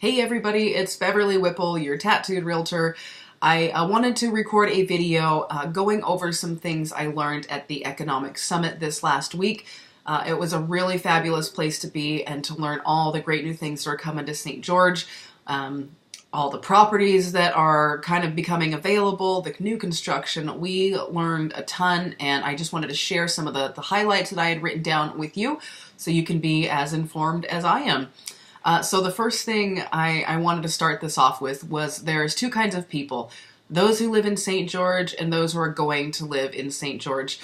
Hey everybody, it's Beverly Whipple, your tattooed realtor. I wanted to record a video going over some things I learned at the Economic Summit this last week. It was a really fabulous place to be and to learn all the great new things that are coming to St. George, all the properties that are kind of becoming available, the new construction. We learned a ton, and I just wanted to share some of the highlights that I had written down with you so you can be as informed as I am. So the first thing I wanted to start this off with was there's two kinds of people. Those who live in St. George and those who are going to live in St. George.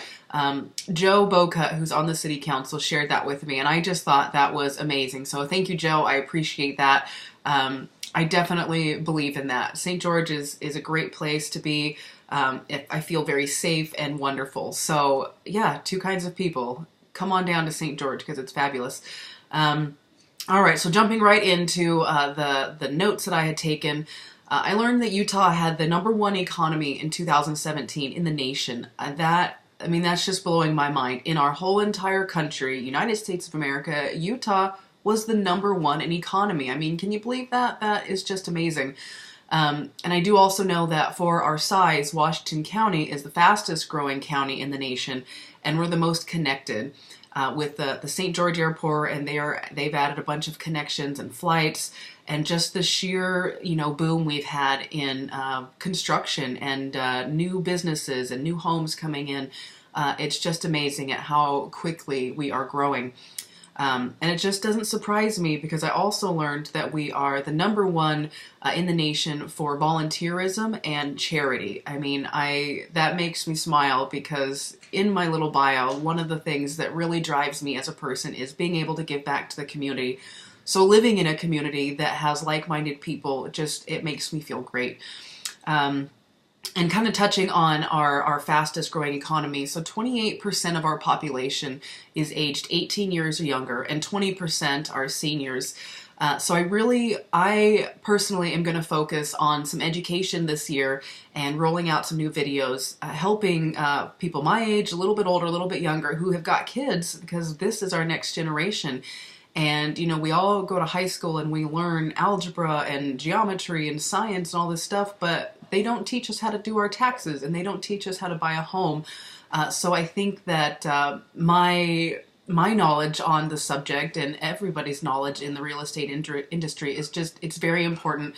Joe Boca, who's on the city council, shared that with me, and I just thought that was amazing. So thank you, Joe. I appreciate that. I definitely believe in that. St. George is a great place to be. I feel very safe and wonderful. So yeah, two kinds of people. Come on down to St. George because it's fabulous. All right, so jumping right into the notes that I had taken, I learned that Utah had the #1 economy in 2017 in the nation. That's just blowing my mind. In our whole entire country, United States of America, Utah was the #1 in economy. I mean, can you believe that? That is just amazing. And I do also know that for our size, Washington County is the fastest growing county in the nation, and we're the most connected. With the St. George Airport, and they've added a bunch of connections and flights, and just the sheer boom we've had in construction and new businesses and new homes coming in. It's just amazing at how quickly we are growing. And it just doesn't surprise me because I also learned that we are the #1 in the nation for volunteerism and charity. I mean, that makes me smile because in my little bio, one of the things that really drives me as a person is being able to give back to the community. So living in a community that has like-minded people, it makes me feel great. And kind of touching on our fastest growing economy, so 28% of our population is aged 18 years or younger, and 20% are seniors. So I personally am going to focus on some education this year and rolling out some new videos, helping people my age, a little bit older, a little bit younger, who have got kids, because this is our next generation. And, we all go to high school and we learn algebra and geometry and science and all this stuff, but they don't teach us how to do our taxes, and they don't teach us how to buy a home. So I think that my knowledge on the subject and everybody's knowledge in the real estate industry is it's very important.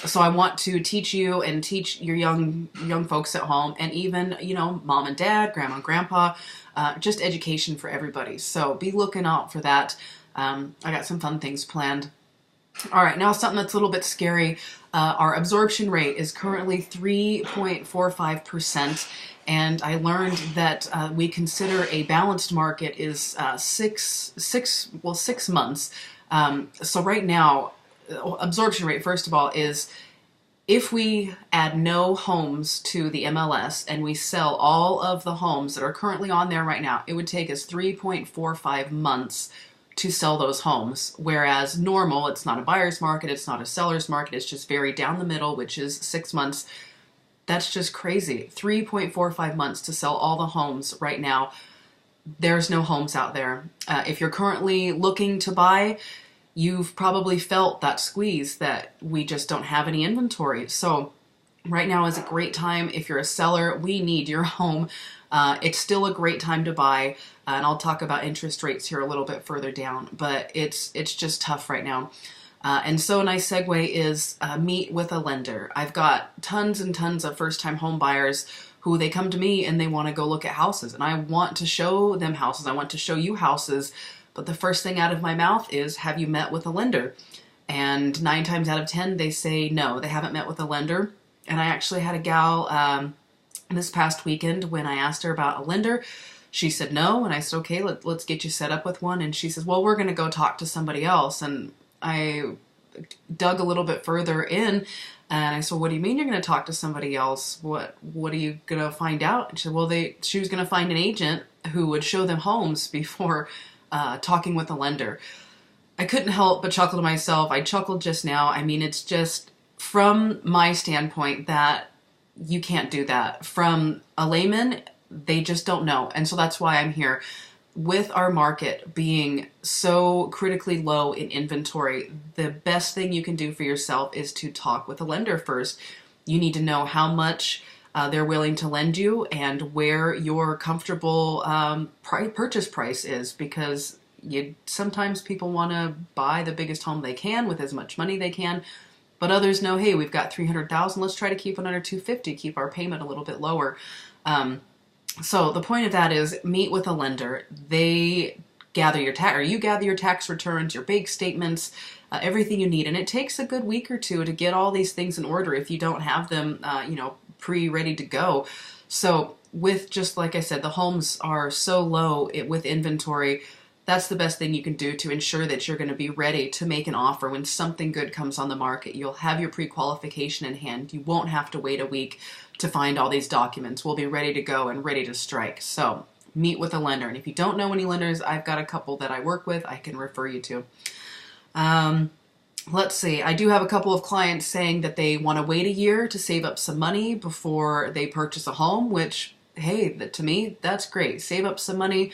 So I want to teach you and teach your young folks at home, and even, mom and dad, grandma and grandpa, just education for everybody. So be looking out for that. I got some fun things planned. All right, now something that's a little bit scary. Our absorption rate is currently 3.45%, and I learned that we consider a balanced market is 6 months. So right now, absorption rate, first of all, is if we add no homes to the MLS and we sell all of the homes that are currently on there right now, it would take us 3.45 months to sell those homes, whereas normal, it's not a buyer's market, it's not a seller's market, it's just very down the middle, which is 6 months. That's just crazy. 3.45 months to sell all the homes right now. There's no homes out there. If you're currently looking to buy, you've probably felt that squeeze that we just don't have any inventory. So right now is a great time. If you're a seller, we need your home. It's still a great time to buy, and I'll talk about interest rates here a little bit further down, but it's just tough right now. And so a nice segue is meet with a lender. I've got tons and tons of first-time home buyers who they come to me and they want to go look at houses, and I want to show them houses. I want to show you houses, but the first thing out of my mouth is, have you met with a lender? And 9 times out of 10, they say no, they haven't met with a lender. And I actually had a gal this past weekend when I asked her about a lender. She said no, and I said, okay, let's get you set up with one. And she says, well, we're going to go talk to somebody else. And I dug a little bit further in, and I said, what do you mean you're going to talk to somebody else? What are you going to find out? And she said, well, she was going to find an agent who would show them homes before talking with a lender. I couldn't help but chuckle to myself. I chuckled just now. I mean, it's just, from my standpoint, that you can't do that. From a layman, they just don't know. And so that's why I'm here. with our market being so critically low in inventory, the best thing you can do for yourself is to talk with a lender first. You need to know how much they're willing to lend you and where your comfortable purchase price is, because sometimes people want to buy the biggest home they can with as much money they can, but others know, hey, we've got 300,000, let's try to keep it under 250, keep our payment a little bit lower. So the point of that is meet with a lender. They gather your you gather your tax returns, your bank statements, everything you need, and it takes a good week or two to get all these things in order if you don't have them, pre-ready to go. So with, just like I said, the homes are so low with inventory. That's the best thing you can do to ensure that you're going to be ready to make an offer when something good comes on the market. You'll have your pre-qualification in hand. You won't have to wait a week to find all these documents. We'll be ready to go and ready to strike. So meet with a lender. And if you don't know any lenders, I've got a couple that I work with I can refer you to. Let's see. I do have a couple of clients saying that they want to wait a year to save up some money before they purchase a home, which, hey, to me, that's great. Save up some money.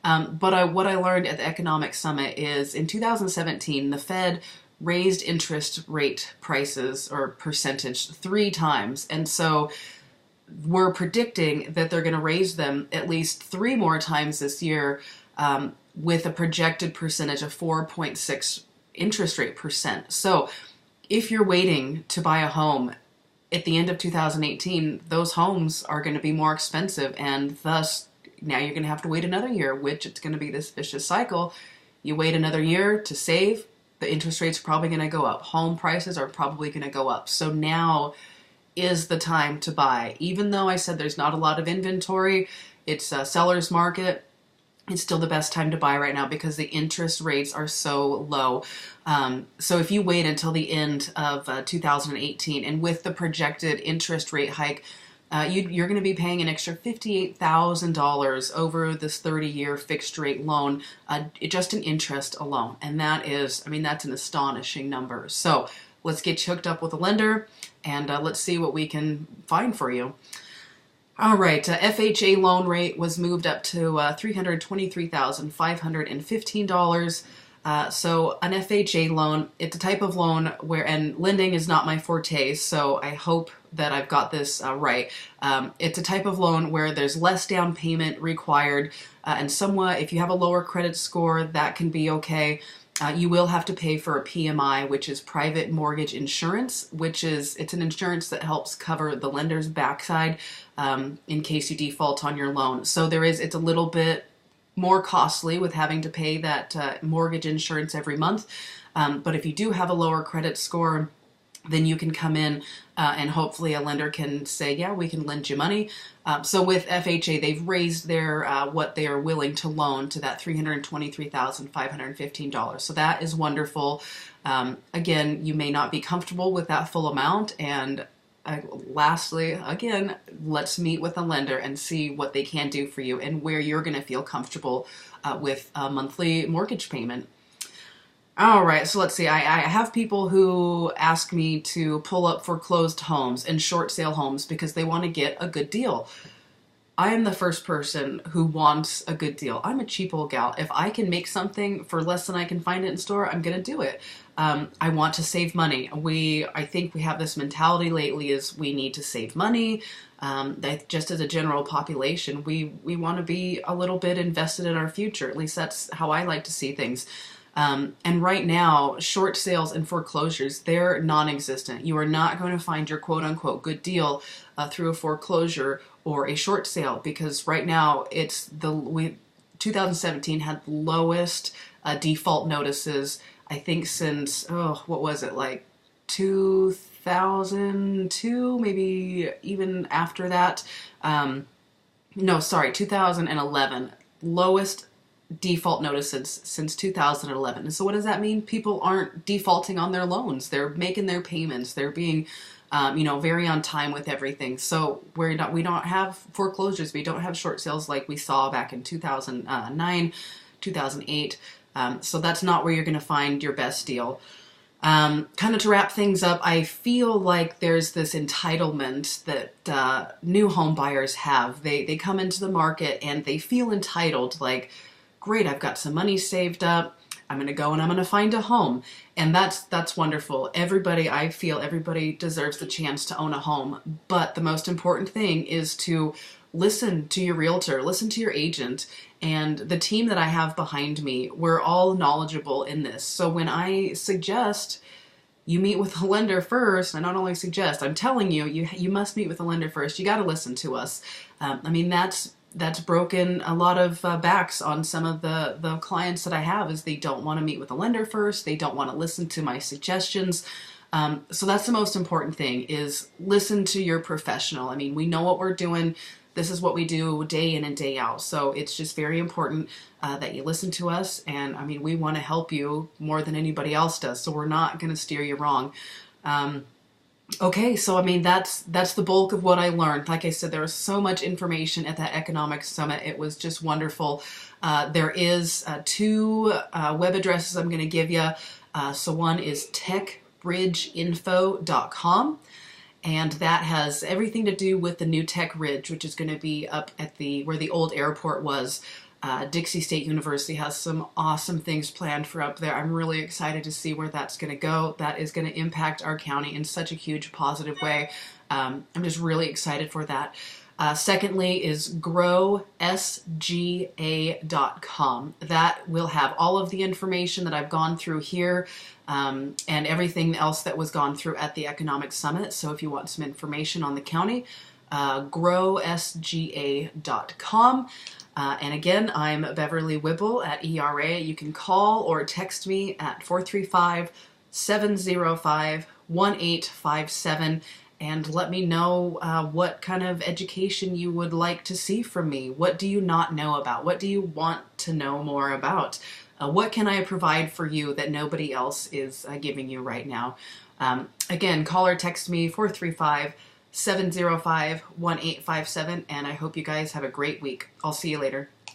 But what I learned at the Economic Summit is in 2017, the Fed raised interest rate prices or percentage 3 times. And so we're predicting that they're going to raise them at least 3 more times this year, with a projected percentage of 4.6 interest rate percent. So if you're waiting to buy a home at the end of 2018, those homes are going to be more expensive, and thus now you're going to have to wait another year, which it's going to be this vicious cycle. You wait another year to save, the interest rate's probably going to go up. Home prices are probably going to go up. So now is the time to buy. Even though I said there's not a lot of inventory, it's a seller's market, it's still the best time to buy right now because the interest rates are so low. So if you wait until the end of 2018, and with the projected interest rate hike, you're going to be paying an extra $58,000 over this 30-year fixed rate loan, just in interest alone. And that is, that's an astonishing number. So let's get you hooked up with a lender, and let's see what we can find for you. All right, FHA loan rate was moved up to $323,515. So an FHA loan, it's a type of loan where, and lending is not my forte, so I hope that I've got this right. It's a type of loan where there's less down payment required, and somewhat, if you have a lower credit score, that can be okay. You will have to pay for a PMI, which is private mortgage insurance, it's an insurance that helps cover the lender's backside in case you default on your loan. So it's a little bit more costly with having to pay that mortgage insurance every month. But if you do have a lower credit score, then you can come in and hopefully a lender can say, yeah, we can lend you money. So with FHA, they've raised their what they are willing to loan to that $323,515. So that is wonderful. Again, you may not be comfortable with that full amount. And lastly, again, let's meet with a lender and see what they can do for you and where you're going to feel comfortable with a monthly mortgage payment. All right, so let's see. I have people who ask me to pull up foreclosed homes and short sale homes because they want to get a good deal. I am the first person who wants a good deal. I'm a cheap old gal. If I can make something for less than I can find it in store, I'm going to do it. I want to save money. I think we have this mentality lately is we need to save money. That just as a general population, we want to be a little bit invested in our future. At least that's how I like to see things. And right now, short sales and foreclosures, they're non-existent. You are not going to find your quote-unquote good deal through a foreclosure or a short sale, because right now 2017 had the lowest default notices, I think, since, what was it, like 2002, maybe even after that. 2011, lowest default notices since 2011. And so what does that mean? People aren't defaulting on their loans. They're making their payments. They're being, very on time with everything. So we don't have foreclosures. We don't have short sales like we saw back in 2009, 2008. So that's not where you're going to find your best deal. Kind of to wrap things up, I feel like there's this entitlement that new home buyers have. They come into the market and they feel entitled, like, great, I've got some money saved up. I'm going to go and I'm going to find a home. And that's wonderful. I feel everybody deserves the chance to own a home. But the most important thing is to listen to your realtor, listen to your agent, and the team that I have behind me. We're all knowledgeable in this. So when I suggest you meet with a lender first, I not only suggest, I'm telling you, you must meet with a lender first. You got to listen to us. I mean, that's broken a lot of backs on some of the clients that I have, is they don't want to meet with a lender first. They don't want to listen to my suggestions. So that's the most important thing, is listen to your professional. I mean, we know what we're doing. This is what we do day in and day out. So it's just very important that you listen to us. And I mean, we want to help you more than anybody else does. So we're not going to steer you wrong. Okay, so I mean, that's the bulk of what I learned. Like I said, there was so much information at that economic summit. It was just wonderful. There is 2 web addresses I'm going to give you. So one is techbridgeinfo.com. And that has everything to do with the new Tech Ridge, which is going to be up at where the old airport was. Dixie State University has some awesome things planned for up there. I'm really excited to see where that's going to go. That is going to impact our county in such a huge positive way. I'm just really excited for that. Secondly is growsga.com. That will have all of the information that I've gone through here, and everything else that was gone through at the Economic Summit. So if you want some information on the county, growsga.com. And again, I'm Beverly Whipple at ERA. You can call or text me at 435-705-1857 and let me know what kind of education you would like to see from me. What do you not know about? What do you want to know more about? What can I provide for you that nobody else is giving you right now? Again, call or text me 435-705-1857, and I hope you guys have a great week. I'll see you later.